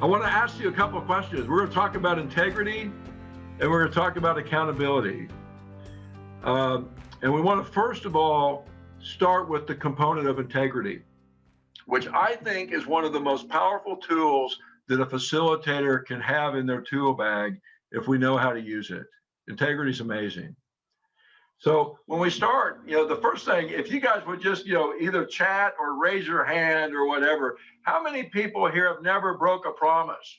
I want to ask you a couple of questions. We're going to talk about integrity and we're going to talk about accountability. And we want to, first of all, start with the component of integrity, which I think is one of the most powerful tools that a facilitator can have in their tool bag if we know how to use it. Integrity is amazing. So when we start, the first thing, if you guys would just, either chat or raise your hand or whatever, how many people here have never broke a promise?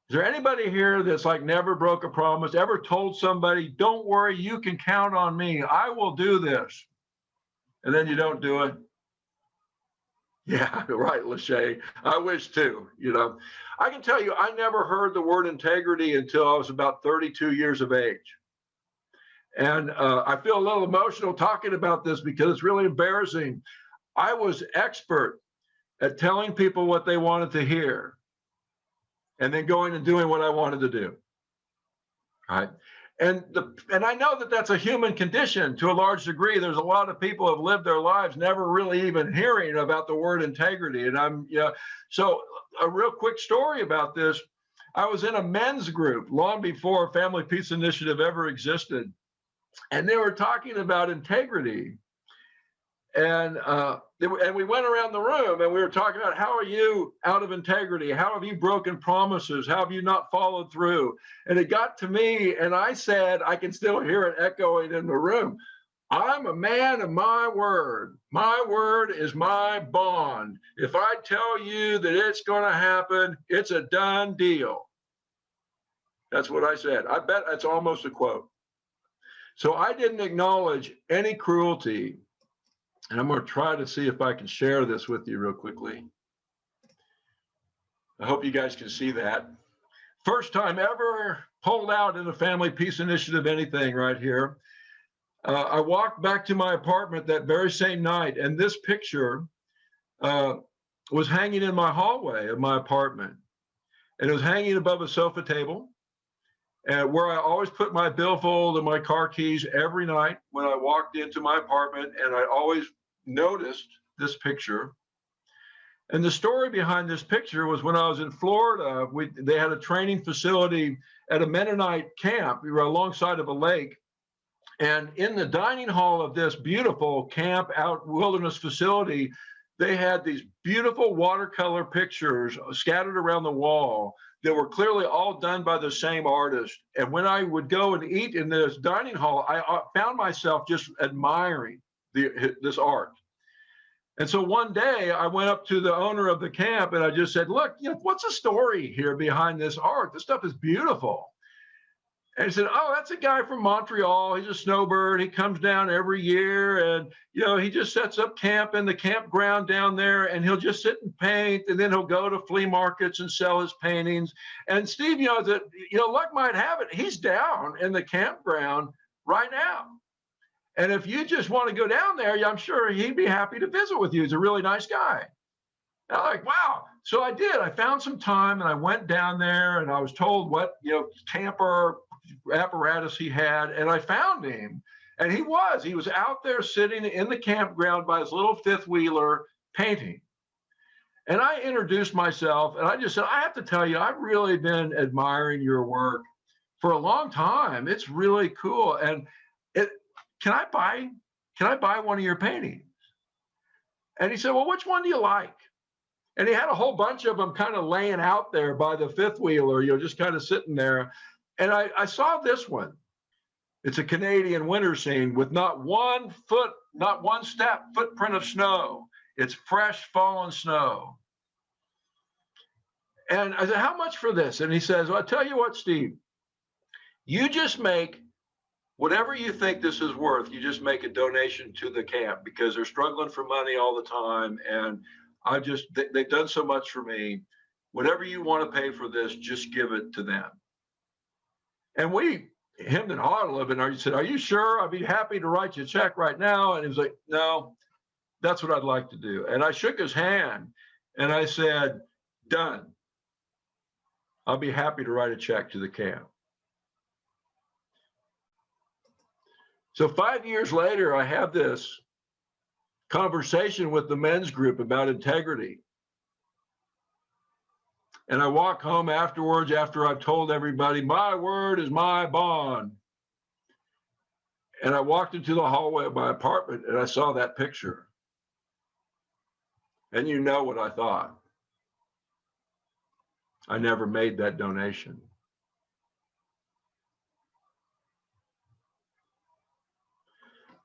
Is there anybody here that's like never broke a promise, ever told somebody, don't worry, you can count on me, I will do this, and then you don't do it? Yeah, right, Lachey. I wish too, I can tell you, I never heard the word integrity until I was about 32 years of age. And I feel a little emotional talking about this because it's really embarrassing. I was expert at telling people what they wanted to hear and then going and doing what I wanted to do. Right. And I know that that's a human condition to a large degree. There's a lot of people who have lived their lives never really even hearing about the word integrity. And so a real quick story about this. I was in a men's group long before Family Peace Initiative ever existed. And they were talking about integrity. And we went around the room and we were talking about, how are you out of integrity? How have you broken promises? How have you not followed through? And it got to me and I said, I can still hear it echoing in the room, I'm a man of my word. My word is my bond. If I tell you that it's going to happen, it's a done deal. That's what I said. I bet that's almost a quote. So I didn't acknowledge any cruelty. And I'm going to try to see if I can share this with you real quickly. I hope you guys can see that. First time ever pulled out in a Family Peace Initiative anything right here. I walked back to my apartment that very same night, and this picture was hanging in my hallway of my apartment. And it was hanging above a sofa table. And where I always put my billfold and my car keys every night when I walked into my apartment, and I always noticed this picture. And the story behind this picture was when I was in Florida, they had a training facility at a Mennonite camp. We were alongside of a lake. And in the dining hall of this beautiful camp out wilderness facility, they had these beautiful watercolor pictures scattered around the wall that were clearly all done by the same artist. And when I would go and eat in this dining hall, I found myself just admiring this art. And so one day I went up to the owner of the camp and I just said, look, what's the story here behind this art? This stuff is beautiful. And he said, oh, that's a guy from Montreal. He's a snowbird. He comes down every year and, he just sets up camp in the campground down there and he'll just sit and paint. And then he'll go to flea markets and sell his paintings. And Steve, luck might have it, he's down in the campground right now. And if you just want to go down there, I'm sure he'd be happy to visit with you. He's a really nice guy. And I'm like, wow. So I did. I found some time and I went down there and I was told what, camper apparatus he had. And I found him. And he was out there sitting in the campground by his little fifth wheeler painting. And I introduced myself and I just said, I have to tell you, I've really been admiring your work for a long time. It's really cool. And can I buy one of your paintings? And he said, well, which one do you like? And he had a whole bunch of them kind of laying out there by the fifth wheeler, just kind of sitting there. And I saw this one. It's a Canadian winter scene with not one step footprint of snow. It's fresh fallen snow. And I said, how much for this? And he says, well, I'll tell you what, Steve, you just make whatever you think this is worth, you just make a donation to the camp because they're struggling for money all the time. And they've done so much for me. Whatever you want to pay for this, just give it to them. And we hemmed and hawed a little bit. And I said, are you sure? I'd be happy to write you a check right now. And he was like, no, that's what I'd like to do. And I shook his hand and I said, done. I'll be happy to write a check to the camp. So 5 years later, I have this conversation with the men's group about integrity. And I walk home afterwards after I've told everybody, my word is my bond. And I walked into the hallway of my apartment and I saw that picture. And you know what I thought. I never made that donation.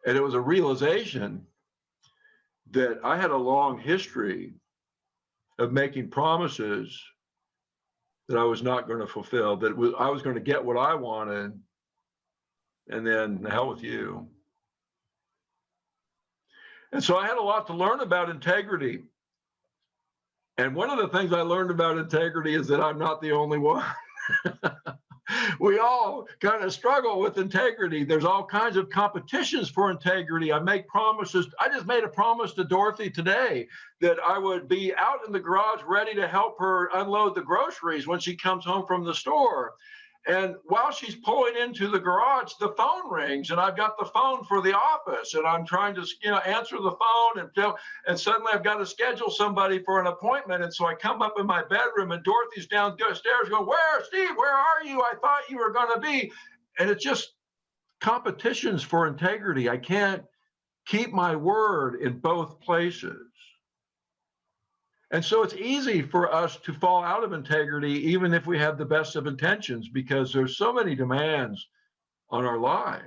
And it was a realization that I had a long history of making promises that I was not going to fulfill, that I was going to get what I wanted, and then the hell with you. And so I had a lot to learn about integrity. And one of the things I learned about integrity is that I'm not the only one. We all kind of struggle with integrity. There's all kinds of competitions for integrity. I make promises. I just made a promise to Dorothy today that I would be out in the garage ready to help her unload the groceries when she comes home from the store. And while she's pulling into the garage, the phone rings, and I've got the phone for the office, and I'm trying to, answer the phone, and suddenly I've got to schedule somebody for an appointment. And so I come up in my bedroom, and Dorothy's downstairs going, "Where, Steve? Where are you? I thought you were going to be." And it's just competitions for integrity. I can't keep my word in both places. And so it's easy for us to fall out of integrity, even if we have the best of intentions, because there's so many demands on our life.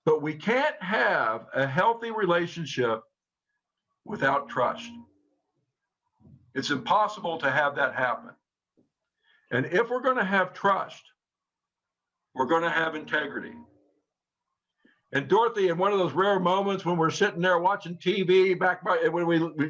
But we can't have a healthy relationship without trust. It's impossible to have that happen. And if we're going to have trust, we're going to have integrity. And Dorothy, in one of those rare moments when we're sitting there watching TV when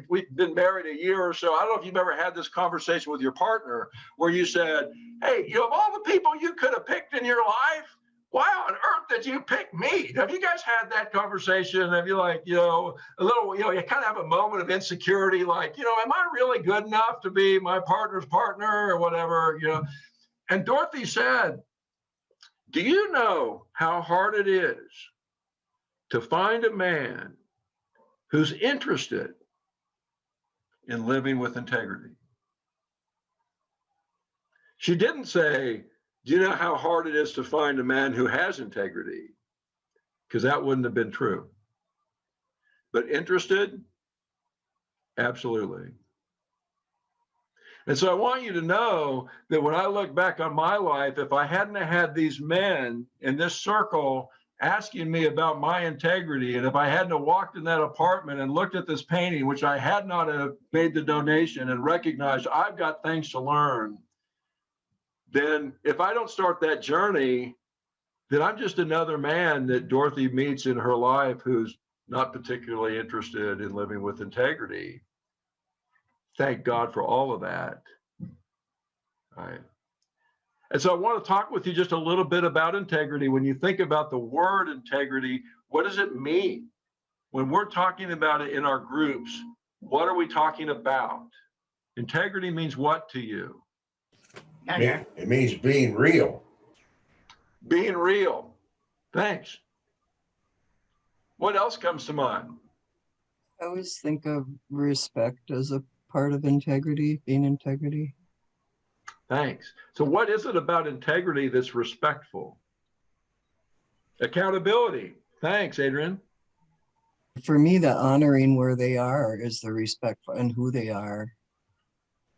we've been married a year or so, I don't know if you've ever had this conversation with your partner where you said, "Hey, of all the people you could have picked in your life, why on earth did you pick me?" Have you guys had that conversation? Have you a little, you kind of have a moment of insecurity, like, am I really good enough to be my partner's partner or whatever, And Dorothy said, "Do you know how hard it is to find a man who's interested in living with integrity?" She didn't say, "Do you know how hard it is to find a man who has integrity?" Because that wouldn't have been true. But interested? Absolutely. And so I want you to know that when I look back on my life, if I hadn't had these men in this circle asking me about my integrity, and if I hadn't walked in that apartment and looked at this painting, which I had not have made the donation and recognized I've got things to learn, then if I don't start that journey, then I'm just another man that Dorothy meets in her life who's not particularly interested in living with integrity. Thank God for all of that. All right. And so I want to talk with you just a little bit about integrity. When you think about the word integrity, what does it mean? When we're talking about it in our groups, what are we talking about? Integrity means what to you? It means being real. Being real. Thanks. What else comes to mind? I always think of respect as a part of integrity, being integrity. Thanks. So what is it about integrity that's respectful? Accountability. Thanks, Adrian. For me, the honoring where they are is the respectful, and who they are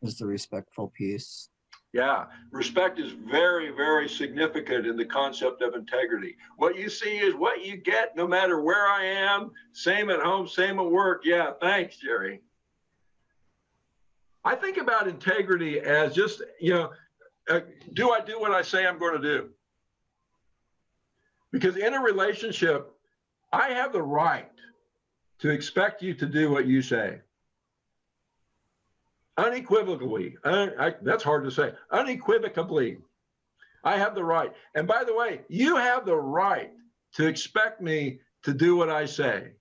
is the respectful piece. Yeah, respect is very, very significant in the concept of integrity. What you see is what you get no matter where I am, same at home, same at work. Yeah, thanks, Jerry. I think about integrity as just, do I do what I say I'm going to do? Because in a relationship, I have the right to expect you to do what you say. Unequivocally, that's hard to say, unequivocally, I have the right. And by the way, you have the right to expect me to do what I say.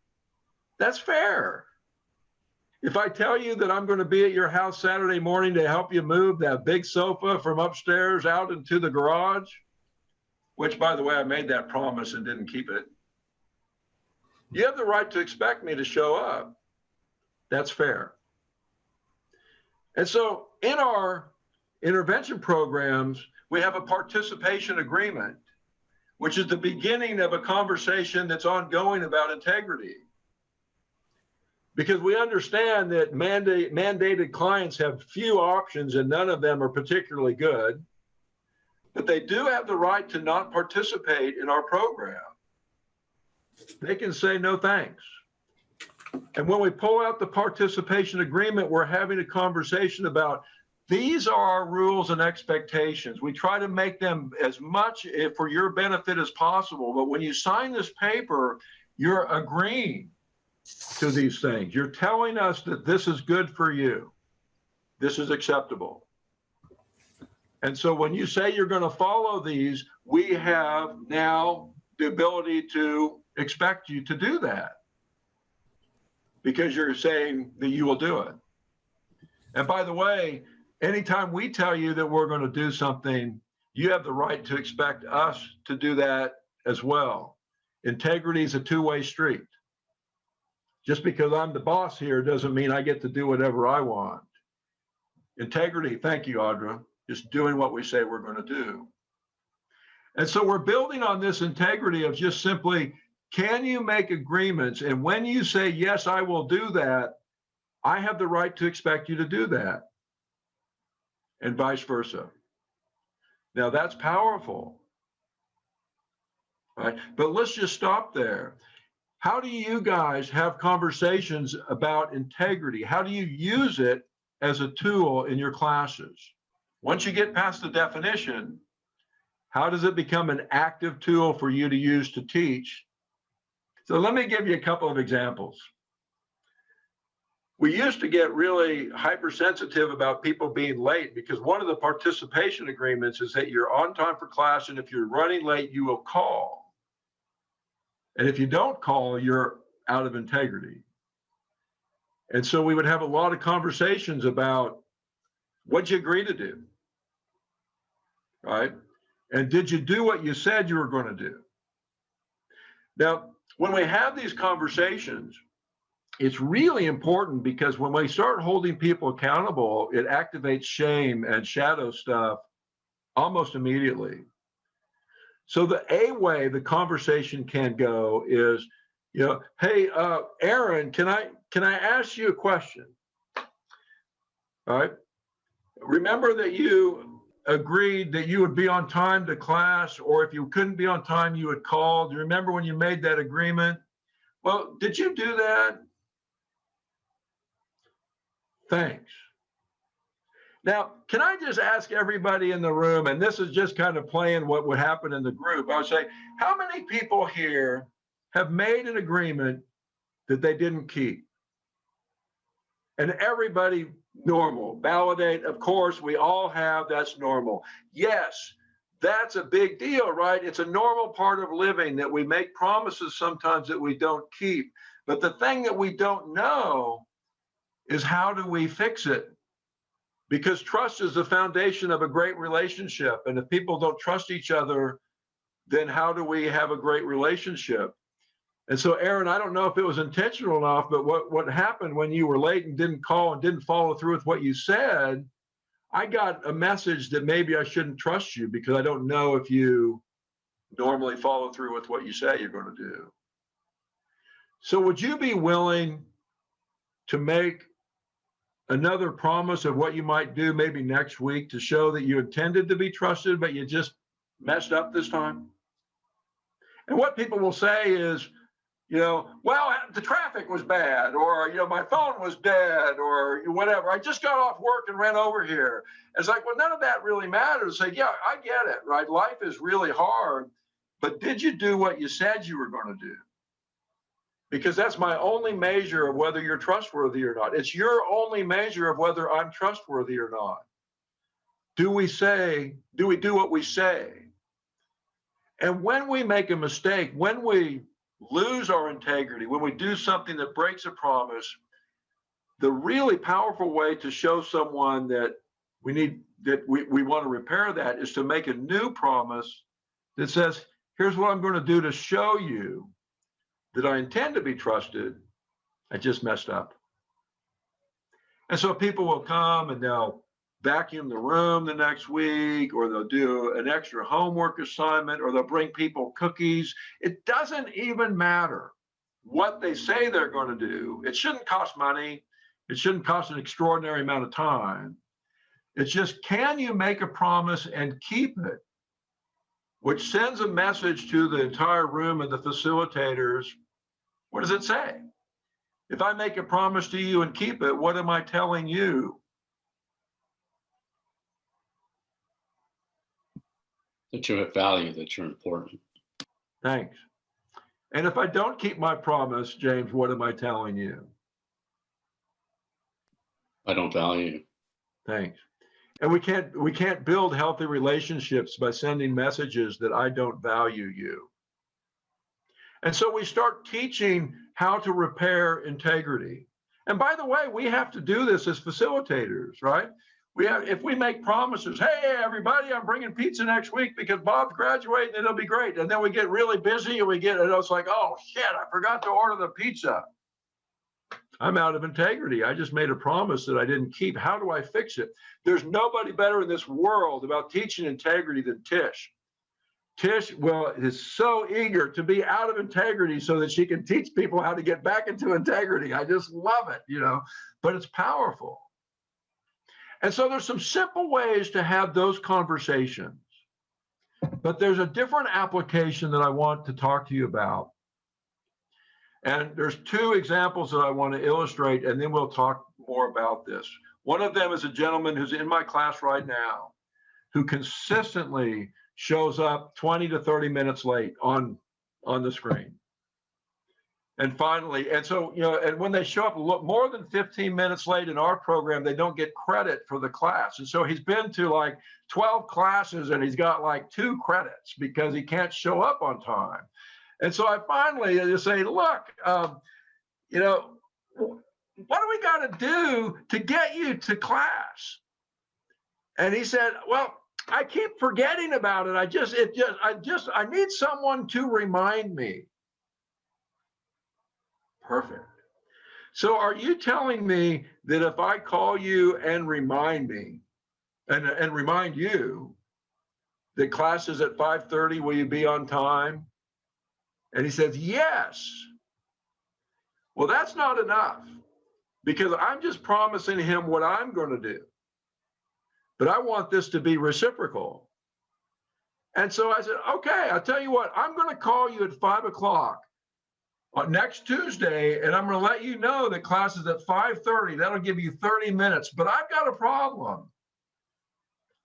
That's fair. If I tell you that I'm going to be at your house Saturday morning to help you move that big sofa from upstairs out into the garage, which, by the way, I made that promise and didn't keep it, you have the right to expect me to show up. That's fair. And so in our intervention programs, we have a participation agreement, which is the beginning of a conversation that's ongoing about integrity. Because we understand that mandated clients have few options and none of them are particularly good, but they do have the right to not participate in our program. They can say no thanks. And when we pull out the participation agreement, we're having a conversation about these are our rules and expectations. We try to make them as much for your benefit as possible. But when you sign this paper, you're agreeing to these things. You're telling us that this is good for you. This is acceptable. And so when you say you're going to follow these, we have now the ability to expect you to do that because you're saying that you will do it. And by the way, anytime we tell you that we're going to do something, you have the right to expect us to do that as well. Integrity is a two-way street. Just because I'm the boss here doesn't mean I get to do whatever I want. Integrity, thank you, Audra, just doing what we say we're going to do. And so we're building on this integrity of just simply, can you make agreements? And when you say, yes, I will do that, I have the right to expect you to do that. And vice versa. Now that's powerful, right? But let's just stop there. How do you guys have conversations about integrity? How do you use it as a tool in your classes? Once you get past the definition, how does it become an active tool for you to use to teach? So let me give you a couple of examples. We used to get really hypersensitive about people being late because one of the participation agreements is that you're on time for class, and if you're running late, you will call. And if you don't call, you're out of integrity. And so we would have a lot of conversations about what'd you agree to do, right? And did you do what you said you were going to do? Now, when we have these conversations, it's really important because when we start holding people accountable, it activates shame and shadow stuff almost immediately. So the A way the conversation can go is, you know, hey, Aaron, can I ask you a question? All right. Remember that you agreed that you would be on time to class, or if you couldn't be on time, you would call. Do you remember when you made that agreement? Well, did you do that? Thanks. Now, can I just ask everybody in the room, and this is just kind of playing what would happen in the group. I would say, how many people here have made an agreement that they didn't keep? And everybody, normal, validate, of course, we all have, that's normal. Yes, that's a big deal, right? It's a normal part of living that we make promises sometimes that we don't keep. But the thing that we don't know is how do we fix it? Because trust is the foundation of a great relationship. And if people don't trust each other, then how do we have a great relationship? And so, Aaron, I don't know if it was intentional enough, but what happened when you were late and didn't call and didn't follow through with what you said, I got a message that maybe I shouldn't trust you because I don't know if you normally follow through with what you say you're going to do. So would you be willing to make another promise of what you might do maybe next week to show that you intended to be trusted, but you just messed up this time? And what people will say is, you know, well, the traffic was bad, or, you know, my phone was dead, or whatever. I just got off work and ran over here. It's like, well, none of that really matters. Say, yeah, I get it, right? Life is really hard, but did you do what you said you were going to do? Because that's my only measure of whether you're trustworthy or not. It's your only measure of whether I'm trustworthy or not. Do we do what we say? And when we make a mistake, when we lose our integrity, when we do something that breaks a promise, the really powerful way to show someone that we want to repair that is to make a new promise that says, here's what I'm going to do to show you that I intend to be trusted. I just messed up. And so people will come and they'll vacuum the room the next week, or they'll do an extra homework assignment, or they'll bring people cookies. It doesn't even matter what they say they're going to do. It shouldn't cost money. It shouldn't cost an extraordinary amount of time. It's just, can you make a promise and keep it? Which sends a message to the entire room and the facilitators. What does it say? If I make a promise to you and keep it, what am I telling you? That you have value, that you're important. Thanks. And if I don't keep my promise, James, what am I telling you? I don't value you. Thanks. And we can't build healthy relationships by sending messages that I don't value you. And so we start teaching how to repair integrity. And by the way, we have to do this as facilitators, right? If we make promises, hey, everybody, I'm bringing pizza next week because Bob's graduating and it'll be great. And then we get really busy and it's like, oh shit, I forgot to order the pizza. I'm out of integrity. I just made a promise that I didn't keep. How do I fix it? There's nobody better in this world about teaching integrity than Tish. Tish, is so eager to be out of integrity so that she can teach people how to get back into integrity. I just love it, but it's powerful. And so there's some simple ways to have those conversations, but there's a different application that I want to talk to you about. And there's two examples that I want to illustrate, and then we'll talk more about this. One of them is a gentleman who's in my class right now, who consistently shows up 20 to 30 minutes late on the screen. And finally, and when they show up more than 15 minutes late in our program, they don't get credit for the class. And so he's been to like 12 classes and he's got like 2 credits because he can't show up on time. And so I finally just say, look, what do we got to do to get you to class? And he said, well, I keep forgetting about it. I need someone to remind me. Perfect. So are you telling me that if I call you and remind me and remind you that class is at 5:30, will you be on time? And he says, yes. Well, that's not enough because I'm just promising him what I'm going to do. But I want this to be reciprocal. And so I said, okay, I'll tell you what, I'm going to call you at 5 o'clock next Tuesday, and I'm going to let you know that class is at 5:30. That'll give you 30 minutes. But I've got a problem.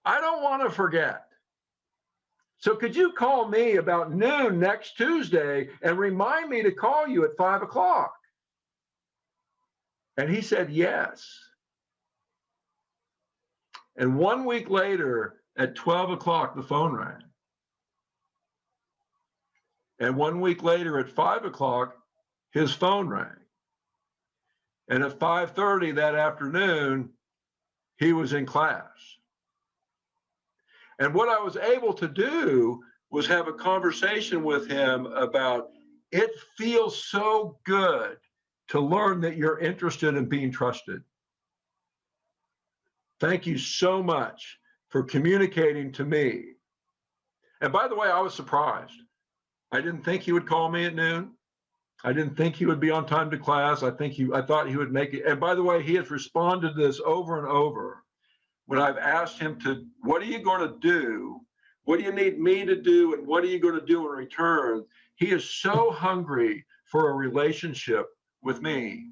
I don't want to forget. So could you call me about noon next Tuesday and remind me to call you at 5 o'clock? And he said, yes. And 1 week later at 12 o'clock, the phone rang. And 1 week later at 5 o'clock, his phone rang. And at 5:30 that afternoon, he was in class. And what I was able to do was have a conversation with him about, it feels so good to learn that you're interested in being trusted. Thank you so much for communicating to me. And by the way, I was surprised. I didn't think he would call me at noon. I didn't think he would be on time to class. I thought he would make it. And by the way, he has responded to this over and over. When I've asked him what are you going to do? What do you need me to do? And what are you going to do in return? He is so hungry for a relationship with me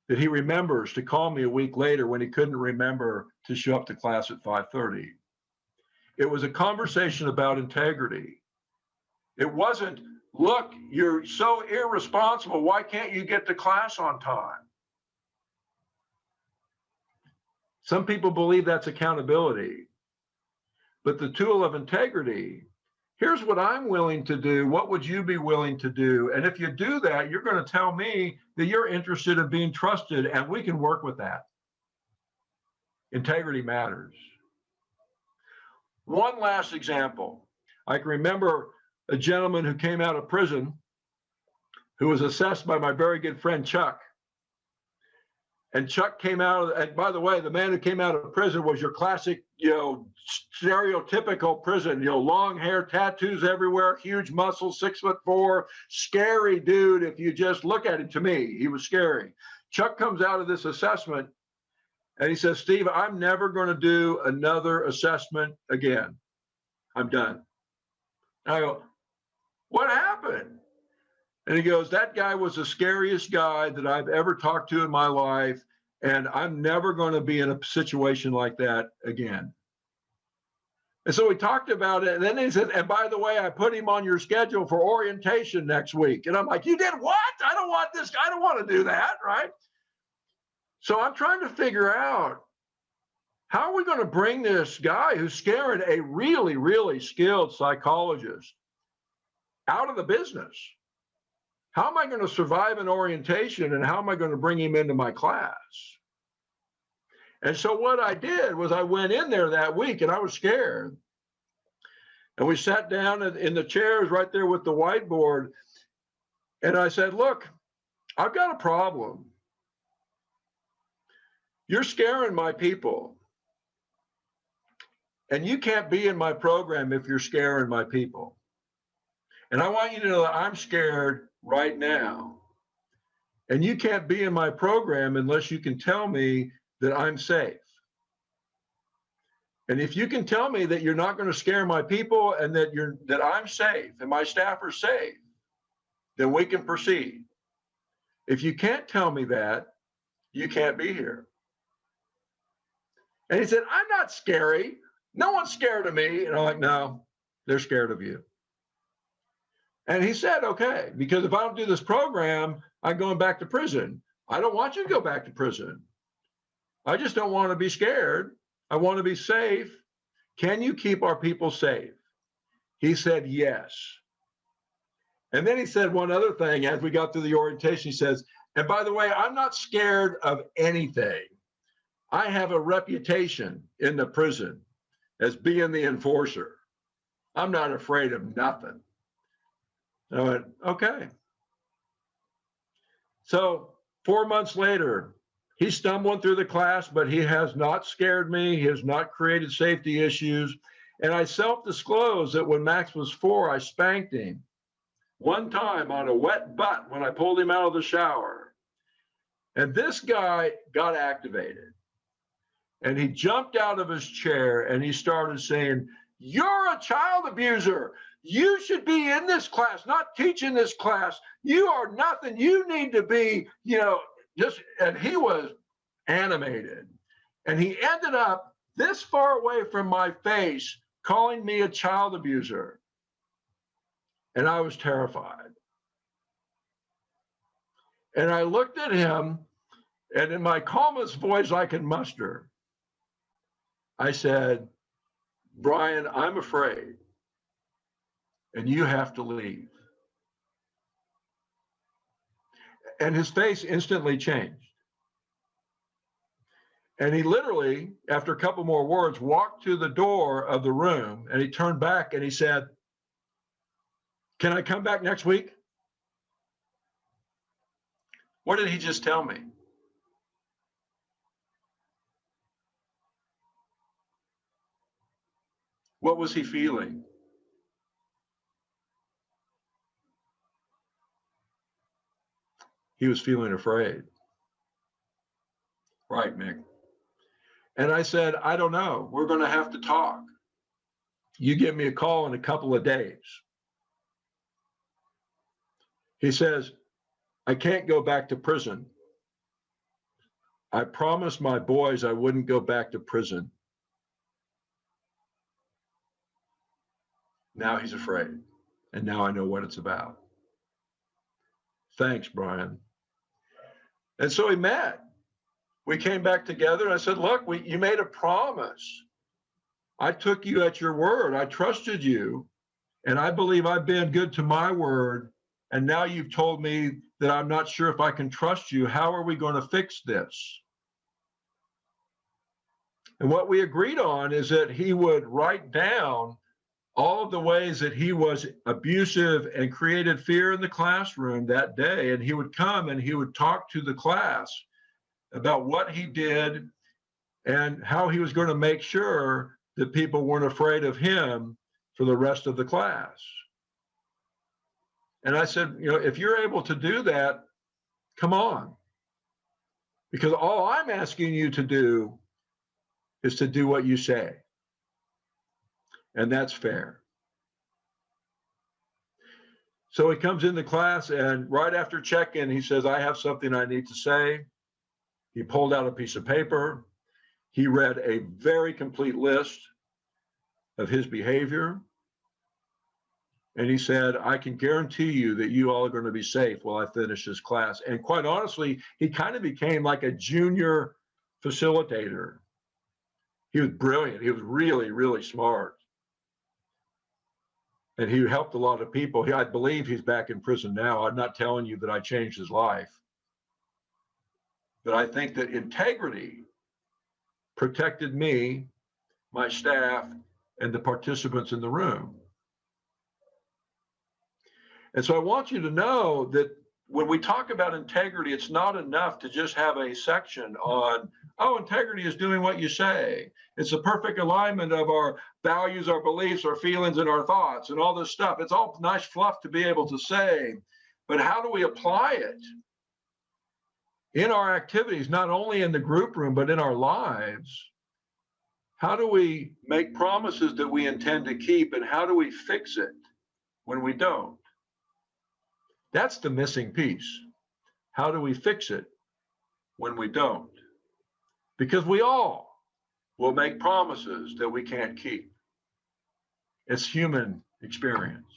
that he remembers to call me a week later when he couldn't remember to show up to class at 5:30. It was a conversation about integrity. It wasn't, look, you're so irresponsible. Why can't you get to class on time? Some people believe that's accountability. But the tool of integrity, here's what I'm willing to do. What would you be willing to do? And if you do that, you're going to tell me that you're interested in being trusted, and we can work with that. Integrity matters. One last example. I can remember a gentleman who came out of prison who was assessed by my very good friend Chuck. And Chuck came out, and by the way, the man who came out of prison was your classic, stereotypical prison, long hair, tattoos everywhere, huge muscles, 6'4", scary dude. If you just look at him, to me, he was scary. Chuck comes out of this assessment and he says, Steve, I'm never going to do another assessment again. I'm done. And I go, what happened? And he goes, that guy was the scariest guy that I've ever talked to in my life. And I'm never going to be in a situation like that again. And so we talked about it. And then he said, and by the way, I put him on your schedule for orientation next week. And I'm like, you did what? I don't want this. I don't want to do that. Right. So I'm trying to figure out, how are we going to bring this guy who's scaring a really, really skilled psychologist out of the business? How am I going to survive an orientation, and how am I going to bring him into my class? And so what I did was I went in there that week, and I was scared. And we sat down in the chairs right there with the whiteboard. And I said, look, I've got a problem. You're scaring my people. And you can't be in my program if you're scaring my people. And I want you to know that I'm scared right now. And you can't be in my program unless you can tell me that I'm safe. And if you can tell me that you're not going to scare my people and that I'm safe and my staff are safe, then we can proceed. If you can't tell me that, you can't be here. And he said, I'm not scary. No one's scared of me. And I'm like, no, they're scared of you. And he said, okay, because if I don't do this program, I'm going back to prison. I don't want you to go back to prison. I just don't want to be scared. I want to be safe. Can you keep our people safe? He said, yes. And then he said one other thing as we got through the orientation. He says, and by the way, I'm not scared of anything. I have a reputation in the prison as being the enforcer. I'm not afraid of nothing. I went, okay. So 4 months later, he's stumbling through the class, but he has not scared me. He has not created safety issues. And I self-disclosed that when Max was 4, I spanked him one time on a wet butt when I pulled him out of the shower. And this guy got activated. And he jumped out of his chair and he started saying, you're a child abuser. You should be in this class, not teaching this class. You are nothing. You need to be, and he was animated. And he ended up this far away from my face, calling me a child abuser. And I was terrified. And I looked at him, and in my calmest voice I can muster, I said, Brian, I'm afraid, and you have to leave. And his face instantly changed. And he literally, after a couple more words, walked to the door of the room, and he turned back and he said, can I come back next week? What did he just tell me? What was he feeling? He was feeling afraid. Right, Mick. And I said, I don't know. We're going to have to talk. You give me a call in a couple of days. He says, I can't go back to prison. I promised my boys I wouldn't go back to prison. Now he's afraid. And now I know what it's about. Thanks, Brian. And so we met. We came back together and I said, look, you made a promise. I took you at your word. I trusted you. And I believe I've been good to my word. And now you've told me that I'm not sure if I can trust you. How are we going to fix this? And what we agreed on is that he would write down all of the ways that he was abusive and created fear in the classroom that day. And he would come and he would talk to the class about what he did and how he was going to make sure that people weren't afraid of him for the rest of the class. And I said, if you're able to do that, come on. Because all I'm asking you to do is to do what you say. And that's fair. So he comes into class, and right after check-in, he says, I have something I need to say. He pulled out a piece of paper. He read a very complete list of his behavior. And he said, I can guarantee you that you all are going to be safe while I finish this class. And quite honestly, he kind of became like a junior facilitator. He was brilliant. He was really, really smart. And he helped a lot of people. I believe he's back in prison now. I'm not telling you that I changed his life. But I think that integrity protected me, my staff, and the participants in the room. And so I want you to know that when we talk about integrity, it's not enough to just have a section on, oh, integrity is doing what you say. It's a perfect alignment of our values, our beliefs, our feelings, and our thoughts, and all this stuff. It's all nice fluff to be able to say, but how do we apply it in our activities, not only in the group room, but in our lives? How do we make promises that we intend to keep, and how do we fix it when we don't? That's the missing piece. How do we fix it when we don't? Because we all will make promises that we can't keep. It's human experience.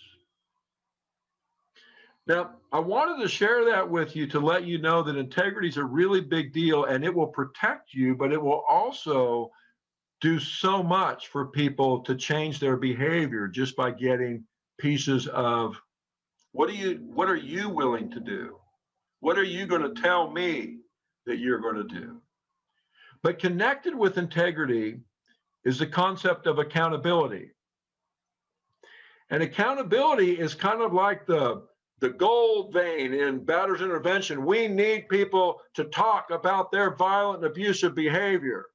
Now, I wanted to share that with you to let you know that integrity is a really big deal, and it will protect you, but it will also do so much for people to change their behavior just by getting pieces of what are you willing to do? What are you going to tell me that you're going to do? But connected with integrity is the concept of accountability. And accountability is kind of like the gold vein in batter's intervention. We need people to talk about their violent and abusive behavior.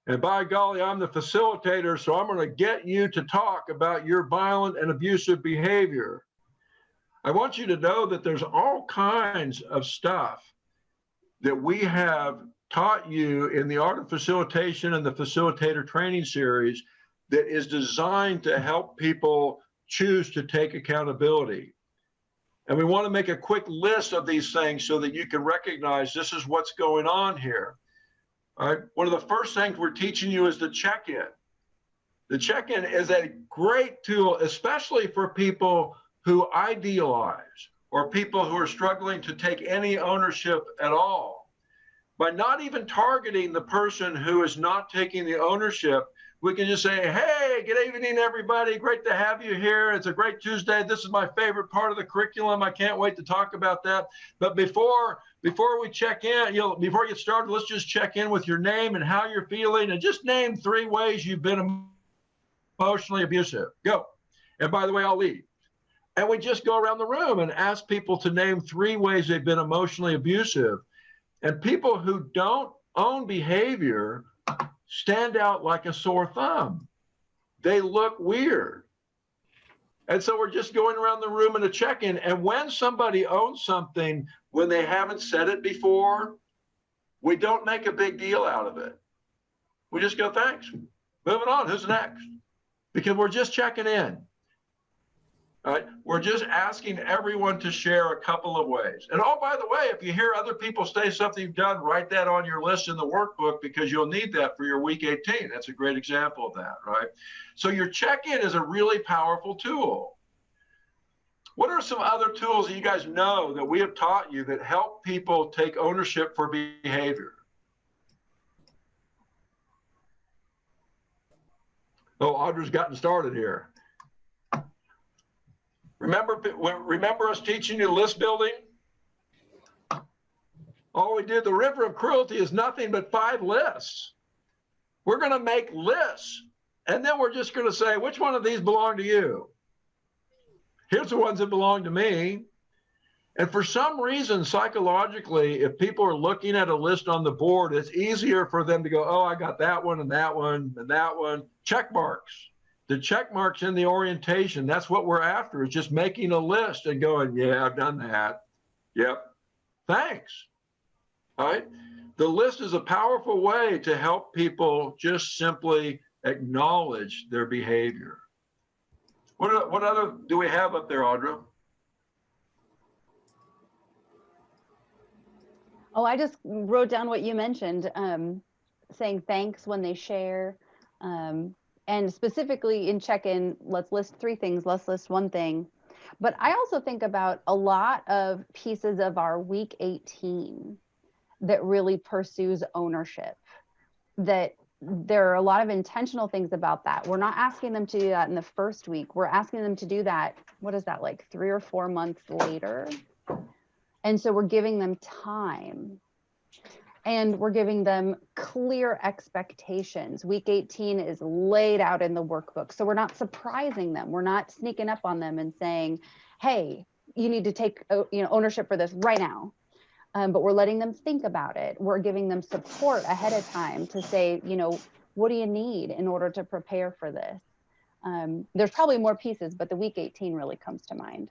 And by golly, I'm the facilitator, so I'm going to get you to talk about your violent and abusive behavior. I want you to know that there's all kinds of stuff that we have taught you in the Art of Facilitation and the Facilitator Training Series that is designed to help people choose to take accountability. And we want to make a quick list of these things so that you can recognize this is what's going on here. All right. One of the first things we're teaching you is the check-in. The check-in is a great tool, especially for people who idealize or people who are struggling to take any ownership at all. By not even targeting the person who is not taking the ownership, we can just say, hey, good evening, everybody. Great to have you here. It's a great Tuesday. This is my favorite part of the curriculum. I can't wait to talk about that. But before we check in, before you get started, let's just check in with your name and how you're feeling, and just name 3 ways you've been emotionally abusive. Go. And by the way, I'll leave. And we just go around the room and ask people to name 3 ways they've been emotionally abusive. And people who don't own behavior stand out like a sore thumb. They look weird. And so we're just going around the room in a check-in. And when somebody owns something, when they haven't said it before, we don't make a big deal out of it. We just go, thanks. Moving on, who's next? Because we're just checking in. All right, we're just asking everyone to share a couple of ways. And oh, by the way, if you hear other people say something you've done, write that on your list in the workbook, because you'll need that for your week 18. That's a great example of that, right? So your check-in is a really powerful tool. What are some other tools that you guys know that we have taught you that help people take ownership for behavior? Oh, Audra's gotten started here. Remember us teaching you list building? All we did, the river of cruelty is nothing but 5 lists. We're going to make lists, and then we're just going to say, which one of these belong to you? Here's the ones that belong to me. And for some reason, psychologically, if people are looking at a list on the board, it's easier for them to go, oh, I got that one and that one and that one. Check marks. The check marks in the orientation, that's what we're after, is just making a list and going, yeah, I've done that. Yep. Thanks. All right. The list is a powerful way to help people just simply acknowledge their behavior. What other do we have up there, Audra? Oh, I just wrote down what you mentioned, saying thanks when they share. And specifically in check-in, let's list 3 things, let's list 1 thing. But I also think about a lot of pieces of our week 18 that really pursues ownership, that there are a lot of intentional things about that. We're not asking them to do that in the first week. We're asking them to do that, what is that, like 3 or 4 months later? And so we're giving them time, and we're giving them clear expectations. Week 18 is laid out in the workbook. So we're not surprising them. We're not sneaking up on them and saying, hey, you need to take ownership for this right now. But we're letting them think about it. We're giving them support ahead of time to say, what do you need in order to prepare for this? There's probably more pieces, but the week 18 really comes to mind.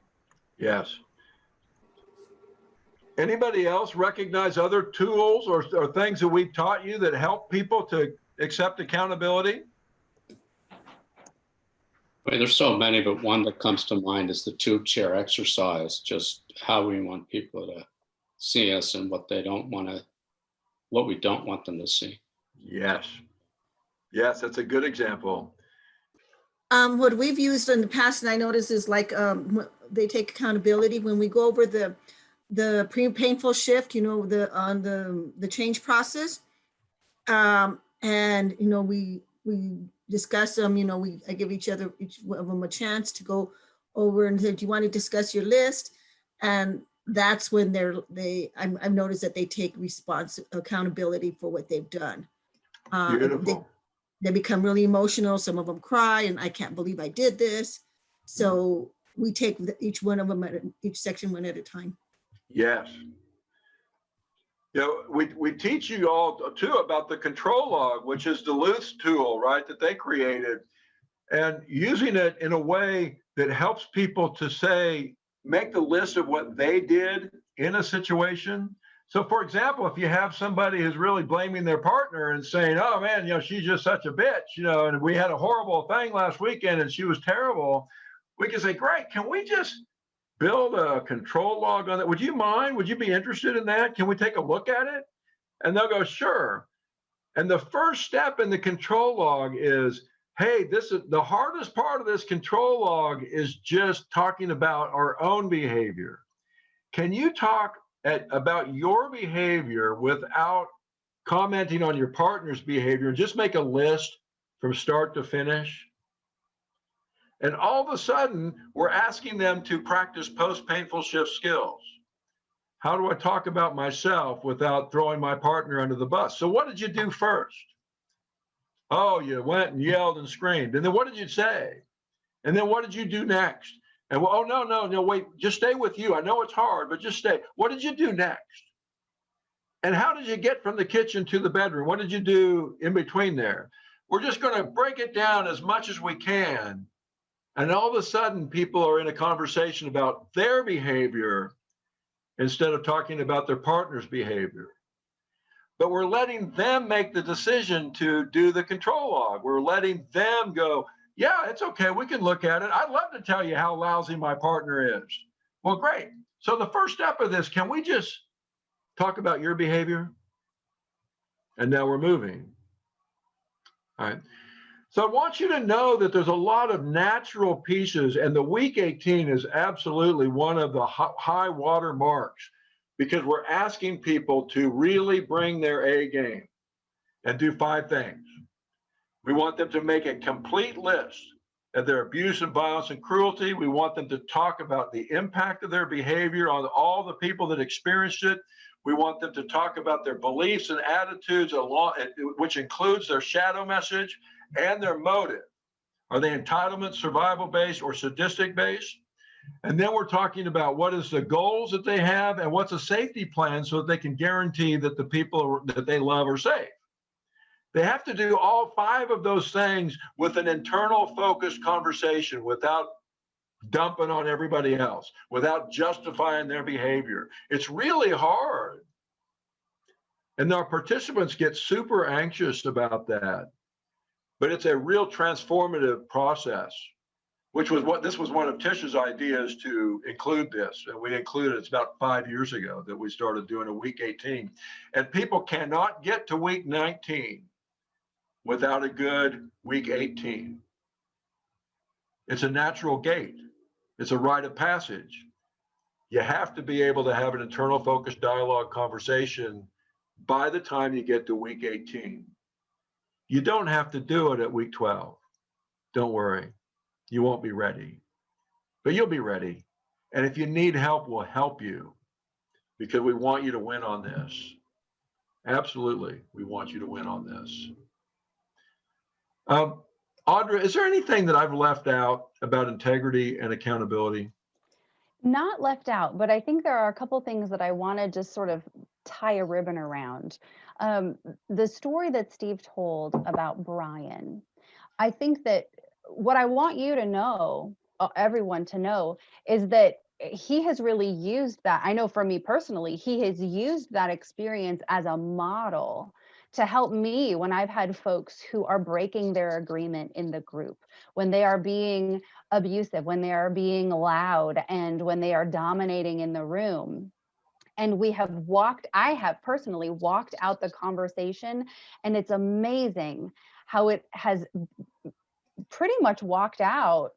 Yes. Anybody else recognize other tools or things that we've taught you that help people to accept accountability? Well, there's so many, but one that comes to mind is the tube chair exercise, just how we want people to see us and what we don't want them to see. Yes. Yes, that's a good example. What we've used in the past, and I notice, is like they take accountability when we go over the painful shift, on the change process, and we discuss them. I give each of them a chance to go over and say, do you want to discuss your list? And that's when I've noticed that they take accountability for what they've done. Beautiful. They become really emotional. Some of them cry, and I can't believe I did this. So we take each one of them each section one at a time. Yes. We teach you all too about the control log, which is Duluth's tool, right, that they created, and using it in a way that helps people to make the list of what they did in a situation. So for example, if you have somebody who's really blaming their partner and saying, oh man, she's just such a bitch, and we had a horrible thing last weekend and she was terrible, we can say, great, can we just build a control log on that? Would you mind? Would you be interested in that? Can we take a look at it? And they'll go, sure. And the first step in the control log is, hey, this is the hardest part of this control log is just talking about our own behavior. Can you talk about your behavior without commenting on your partner's behavior and just make a list from start to finish? And all of a sudden, we're asking them to practice post-painful shift skills. How do I talk about myself without throwing my partner under the bus? So what did you do first? Oh, you went and yelled and screamed. And then what did you say? And then what did you do next? And oh, no, wait, just stay with you. I know it's hard, but just stay. What did you do next? And how did you get from the kitchen to the bedroom? What did you do in between there? We're just going to break it down as much as we can. And all of a sudden, people are in a conversation about their behavior instead of talking about their partner's behavior. But we're letting them make the decision to do the control log. We're letting them go, yeah, it's okay, we can look at it. I'd love to tell you how lousy my partner is. Well, great. So the first step of this, can we just talk about your behavior? And now we're moving. All right. So I want you to know that there's a lot of natural pieces, and the week 18 is absolutely one of the high water marks, because we're asking people to really bring their A game and do 5 things. We want them to make a complete list of their abuse and violence and cruelty. We want them to talk about the impact of their behavior on all the people that experienced it. We want them to talk about their beliefs and attitudes, which includes their shadow message and their motive. Are they entitlement, survival-based, or sadistic-based? And then we're talking about what is the goals that they have and what's a safety plan so that they can guarantee that the people that they love are safe. They have to do all 5 of those things with an internal focused conversation without dumping on everybody else, without justifying their behavior. It's really hard. And our participants get super anxious about that. But it's a real transformative process, which was this was one of Tish's ideas to include this. And we included, it's about 5 years ago that we started doing a week 18. And people cannot get to week 19 without a good week 18. It's a natural gate. It's a rite of passage. You have to be able to have an internal focused dialogue conversation by the time you get to week 18. You don't have to do it at week 12. Don't worry. You won't be ready, but you'll be ready. And if you need help, we'll help you because we want you to win on this. Absolutely. We want you to win on this. Audra, is there anything that I've left out about integrity and accountability? Not left out, but I think there are a couple things that I want to just sort of tie a ribbon around. The story that Steve told about Brian, I think that what I want you to know, everyone to know, is that he has really used that. I know for me personally, he has used that experience as a model to help me when I've had folks who are breaking their agreement in the group, when they are being abusive, when they are being loud, and when they are dominating in the room. And I have personally walked out the conversation, and it's amazing how it has pretty much walked out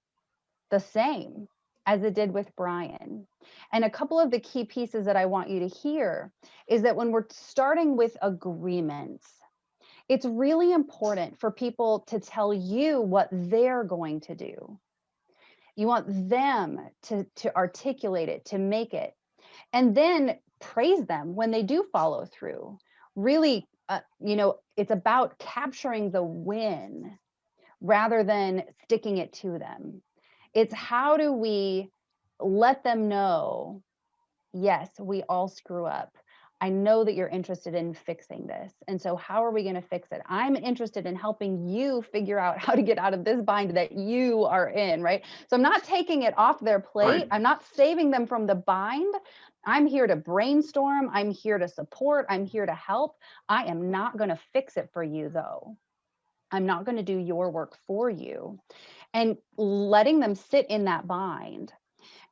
the same as it did with Brian. And a couple of the key pieces that I want you to hear is that when we're starting with agreements, it's really important for people to tell you what they're going to do. You want them to articulate it, to make it, and then praise them when they do follow through. Really, it's about capturing the win rather than sticking it to them. It's how do we let them know, yes, we all screw up. I know that you're interested in fixing this. And so how are we going to fix it? I'm interested in helping you figure out how to get out of this bind that you are in, right? So I'm not taking it off their plate. Right. I'm not saving them from the bind. I'm here to brainstorm. I'm here to support. I'm here to help. I am not going to fix it for you, though. I'm not going to do your work for you. And letting them sit in that bind.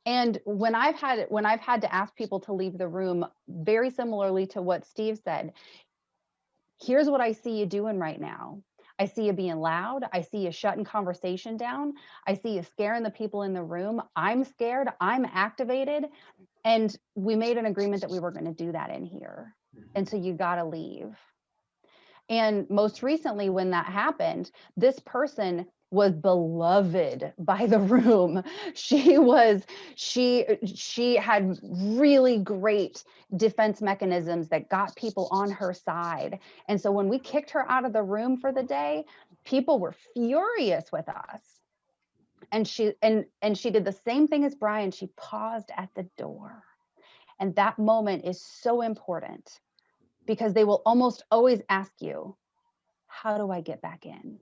And when I've had to ask people to leave the room, very similarly to what Steve said, here's what I see you doing right now. I see you being loud. I see you shutting conversation down. I see you scaring the people in the room. I'm scared. I'm activated. And we made an agreement that we were going to do that in here. And so you got to leave. And most recently, when that happened, this person was beloved by the room. She had really great defense mechanisms that got people on her side. And so when we kicked her out of the room for the day, people were furious with us. And she did the same thing as Brian. She paused at the door. And that moment is so important because they will almost always ask you, how do I get back in?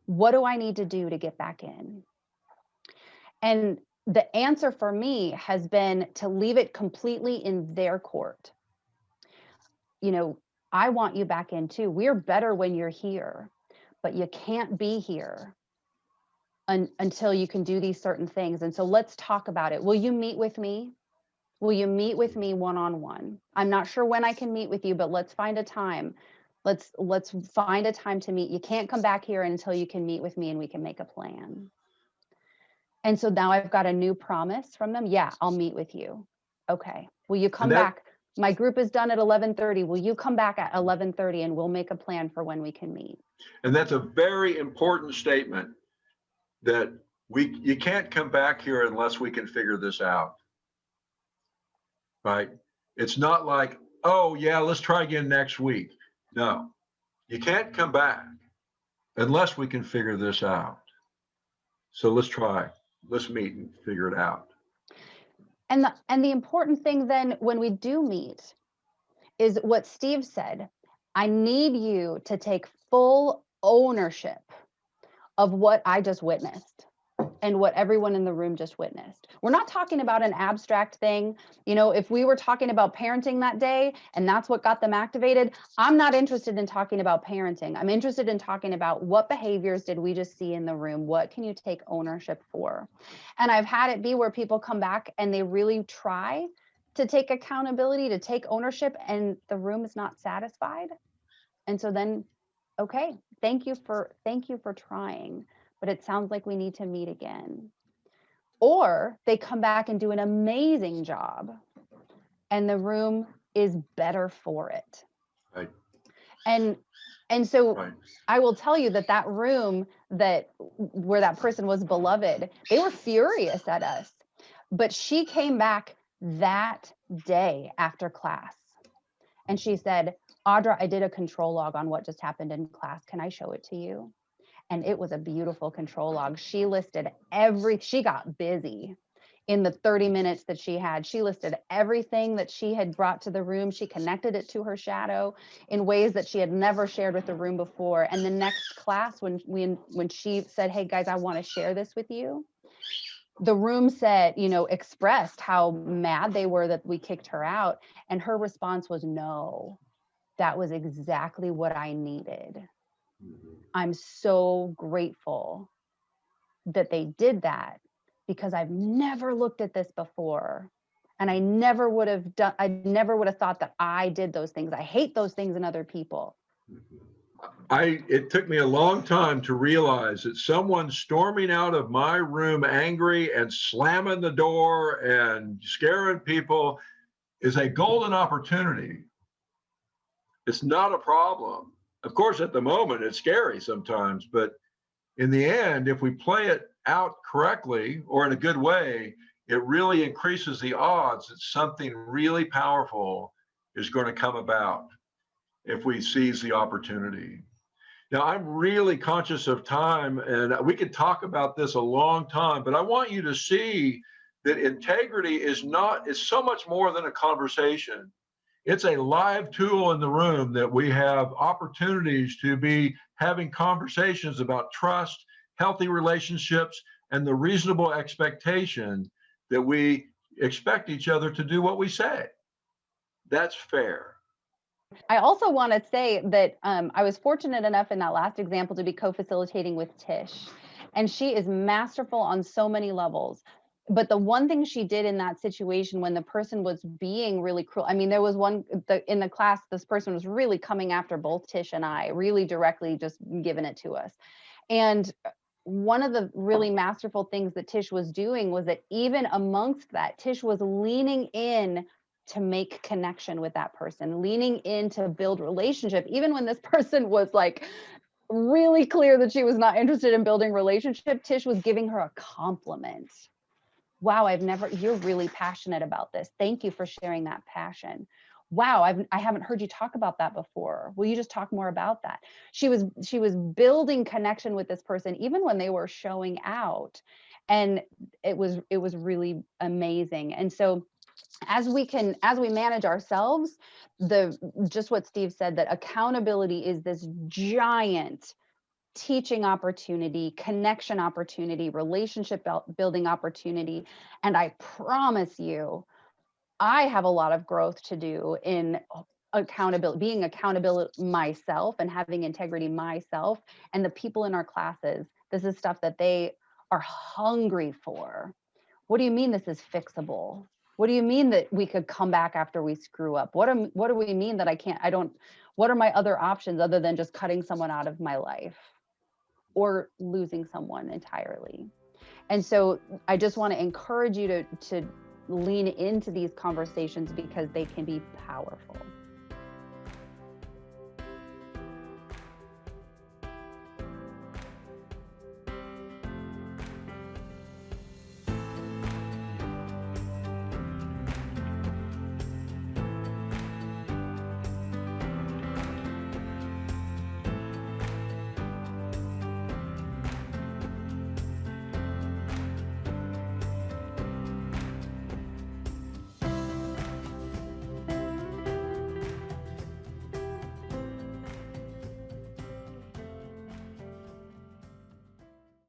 What do I need to do to get back in? And the answer for me has been to leave it completely in their court. I want you back in too. We're better when you're here, but you can't be here until you can do these certain things. And so let's talk about it. Will you meet with me? Will you meet with me one-on-one? I'm not sure when I can meet with you, but let's find a time. Let's find a time to meet. You can't come back here until you can meet with me and we can make a plan. And so now I've got a new promise from them. Yeah, I'll meet with you. Okay. Will you come back? My group is done at 11:30. Will you come back at 11:30 and we'll make a plan for when we can meet? And that's a very important statement that you can't come back here unless we can figure this out. Right? It's not like, oh yeah, let's try again next week. No, you can't come back unless we can figure this out. So let's try. let's meet and figure it out. And the important thing then when we do meet is what Steve said. I need you to take full ownership of what I just witnessed and what everyone in the room just witnessed. We're not talking about an abstract thing. You know, if we were talking about parenting that day and that's what got them activated, I'm not interested in talking about parenting. I'm interested in talking about what behaviors did we just see in the room? What can you take ownership for? And I've had it be where people come back and they really try to take accountability, to take ownership, and the room is not satisfied. And so then, okay, thank you for trying, but it sounds like we need to meet again. Or they come back and do an amazing job and the room is better for it. Right. And so Right. I will tell you that room where that person was beloved, they were furious at us, but she came back that day after class and she said, Audra, I did a control log on what just happened in class. Can I show it to you? And it was a beautiful control log. She listed she got busy in the 30 minutes that she had. She listed everything that she had brought to the room. She connected it to her shadow in ways that she had never shared with the room before. And the next class, when she said, hey guys, I want to share this with you, the room said, expressed how mad they were that we kicked her out. And her response was, no, that was exactly what I needed. I'm so grateful that they did that because I've never looked at this before. And I never would have thought that I did those things. I hate those things in other people. It took me a long time to realize that someone storming out of my room angry and slamming the door and scaring people is a golden opportunity. It's not a problem. Of course, at the moment, it's scary sometimes, but in the end, if we play it out correctly or in a good way, it really increases the odds that something really powerful is going to come about if we seize the opportunity. Now, I'm really conscious of time, and we could talk about this a long time, but I want you to see that integrity is so much more than a conversation. It's a live tool in the room that we have opportunities to be having conversations about trust, healthy relationships, and the reasonable expectation that we expect each other to do what we say. That's fair. I also want to say that I was fortunate enough in that last example to be co-facilitating with Tish, and she is masterful on so many levels. But the one thing she did in that situation when the person was being really cruel, I mean, there was in the class, this person was really coming after both Tish and I, really directly just giving it to us. And one of the really masterful things that Tish was doing was that even amongst that, Tish was leaning in to make connection with that person, leaning in to build relationship, even when this person was like really clear that she was not interested in building relationship. Tish was giving her a compliment. Wow, you're really passionate about this. Thank you for sharing that passion. Wow, I haven't heard you talk about that before. Will you just talk more about that? She was building connection with this person even when they were showing out. And it was really amazing. And so as we manage ourselves, just what Steve said, that accountability is this giant teaching opportunity, connection opportunity, relationship building opportunity. And I promise you, I have a lot of growth to do in accountability, being accountable myself and having integrity myself, and the people in our classes. This is stuff that they are hungry for. What do you mean this is fixable? What do you mean that we could come back after we screw up? What do we mean that what are my other options other than just cutting someone out of my life or losing someone entirely? And so I just want to encourage you to lean into these conversations because they can be powerful.